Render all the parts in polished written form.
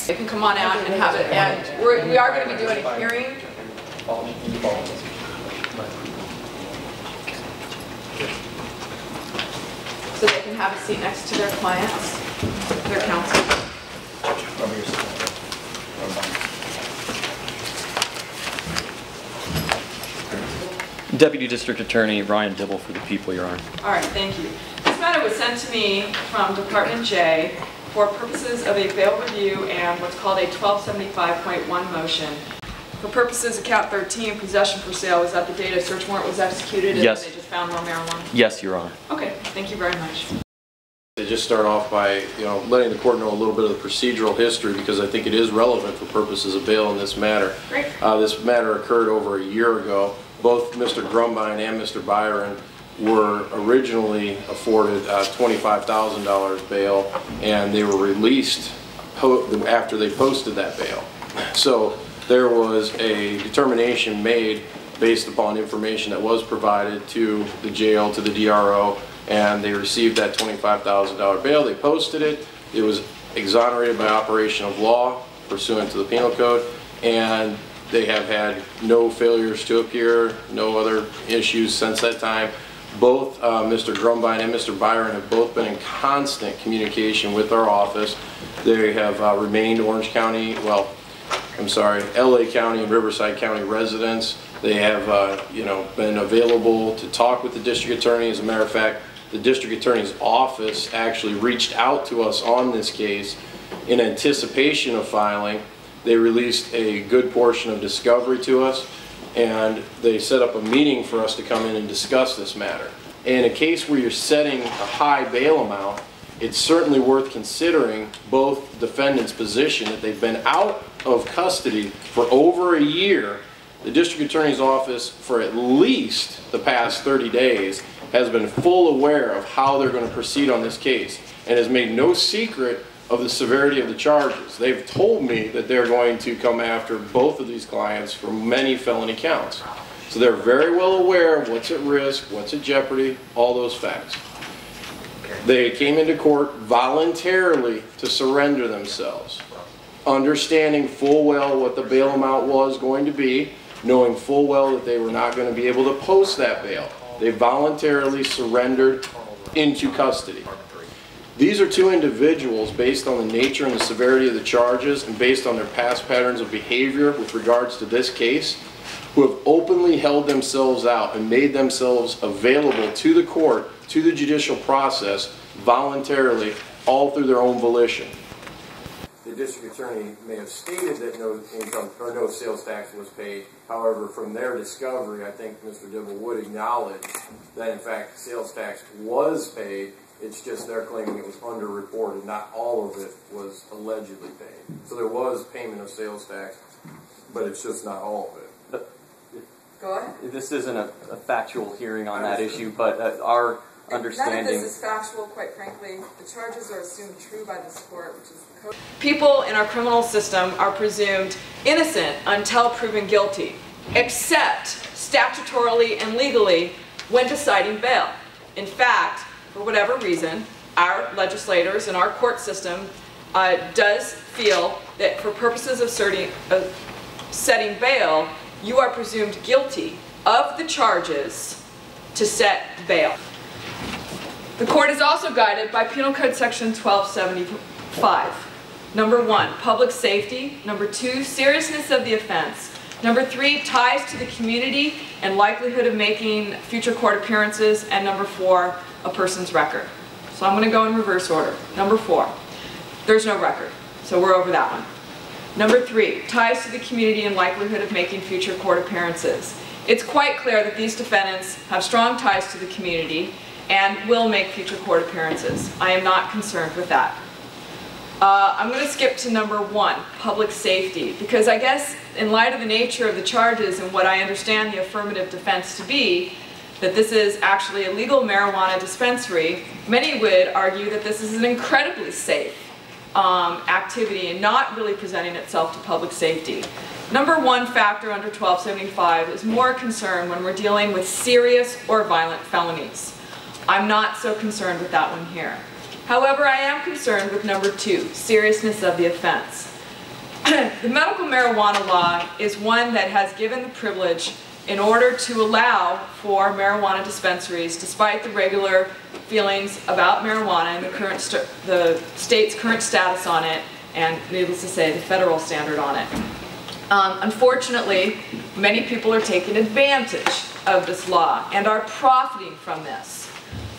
They can come on out and have it, and we are going to be doing a hearing. So they can have a seat next to their clients, their counsel. Deputy District Attorney Ryan Dibble for the people, Your Honor. All right, thank you. This matter was sent to me from Department J for purposes of a bail review and what's called a 1275.1 motion. For purposes of count 13, possession for sale, was that the date a search warrant was executed and yes. They just found more marijuana? Yes, Your Honor. Okay, thank you very much. To just start off by, letting the court know a little bit of the procedural history, because I think it is relevant for purposes of bail in this matter. Great. This matter occurred over a year ago. Both Mr. Grumbine and Mr. Byron were originally afforded $25,000 bail, and they were released after they posted that bail. So there was a determination made based upon information that was provided to the jail, to the DRO, and they received that $25,000 bail. They posted it. It was exonerated by operation of law pursuant to the penal code, and they have had no failures to appear, no other issues since that time. Both Mr. Grumbine and Mr. Byron have both been in constant communication with our office. They have remained Orange County, LA County and Riverside County residents. They have been available to talk with the district attorney. As a matter of fact, the district attorney's office actually reached out to us on this case in anticipation of filing. They released a good portion of discovery to us, and they set up a meeting for us to come in and discuss this matter. In a case where you're setting a high bail amount, it's certainly worth considering both defendants' position that they've been out of custody for over a year. The district attorney's office, for at least the past 30 days, has been full aware of how they're going to proceed on this case and has made no secret of the severity of the charges. They've told me that they're going to come after both of these clients for many felony counts. So they're very well aware of what's at risk, what's at jeopardy, all those facts. They came into court voluntarily to surrender themselves, understanding full well what the bail amount was going to be, knowing full well that they were not going to be able to post that bail. They voluntarily surrendered into custody. These are two individuals, based on the nature and the severity of the charges and based on their past patterns of behavior with regards to this case, who have openly held themselves out and made themselves available to the court, to the judicial process, voluntarily, all through their own volition. The district attorney may have stated that no income or no sales tax was paid. However, from their discovery, I think Mr. Dibble would acknowledge that in fact sales tax was paid. It's just they're claiming it was underreported. Not all of it was allegedly paid. So there was payment of sales tax, but it's just not all of it. Go ahead. This isn't a factual hearing on that issue, but our understanding... None of this is factual, quite frankly. The charges are assumed true by this court, which is the code. People in our criminal system are presumed innocent until proven guilty, except statutorily and legally when deciding bail. In fact, for whatever reason, our legislators and our court system does feel that for purposes of setting bail, you are presumed guilty of the charges to set bail. The court is also guided by Penal Code Section 1275. Number 1, public safety. Number 2, seriousness of the offense. Number 3, ties to the community and likelihood of making future court appearances. And number 4, a person's record. So I'm going to go in reverse order. Number 4, there's no record. So we're over that one. Number 3, ties to the community and likelihood of making future court appearances. It's quite clear that these defendants have strong ties to the community and will make future court appearances. I am not concerned with that. I'm going to skip to number 1, public safety, because I guess in light of the nature of the charges and what I understand the affirmative defense to be, that this is actually a legal marijuana dispensary, many would argue that this is an incredibly safe activity and not really presenting itself to public safety. Number 1 factor under 1275 is more concerned when we're dealing with serious or violent felonies. I'm not so concerned with that one here. However, I am concerned with number 2, seriousness of the offense. The medical marijuana law is one that has given the privilege in order to allow for marijuana dispensaries, despite the regular feelings about marijuana and the state's current status on it, and needless to say, the federal standard on it. Unfortunately, many people are taking advantage of this law and are profiting from this.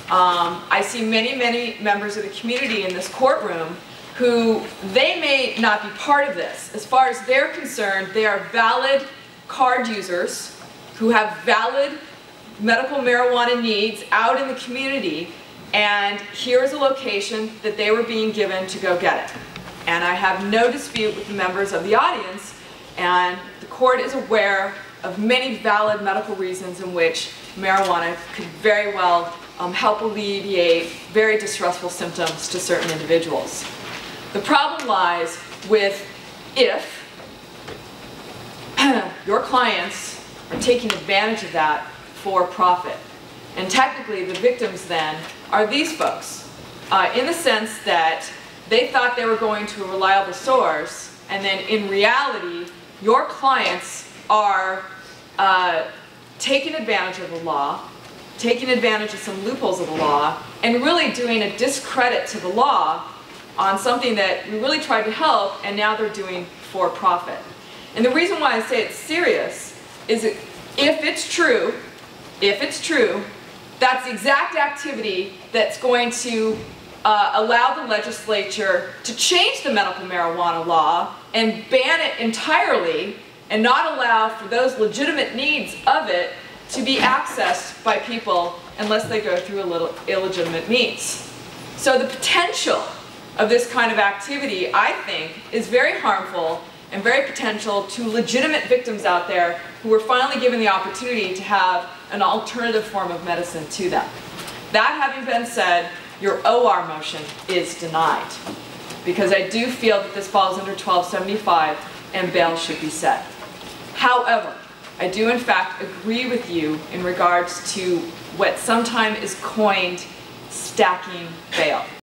I see many members of the community in this courtroom who they may not be part of this. As far as they're concerned, they are valid card users who have valid medical marijuana needs out in the community, and here is a location that they were being given to go get it. And I have no dispute with the members of the audience, and the court is aware of many valid medical reasons in which marijuana could very well help alleviate very distressful symptoms to certain individuals. The problem lies with if your clients are taking advantage of that for profit. And technically the victims then are these folks, in the sense that they thought they were going to a reliable source, and then in reality your clients are taking advantage of the law, taking advantage of some loopholes of the law, and really doing a discredit to the law on something that we really tried to help, and now they're doing for profit. And the reason why I say it's serious is that if it's true, that's the exact activity that's going to allow the legislature to change the medical marijuana law and ban it entirely and not allow for those legitimate needs of it to be accessed by people unless they go through illegitimate means. So the potential of this kind of activity, I think, is very harmful and very potential to legitimate victims out there who were finally given the opportunity to have an alternative form of medicine to them. That having been said, your OR motion is denied, because I do feel that this falls under 1275 and bail should be set. However, I do in fact agree with you in regards to what sometimes is coined stacking bail.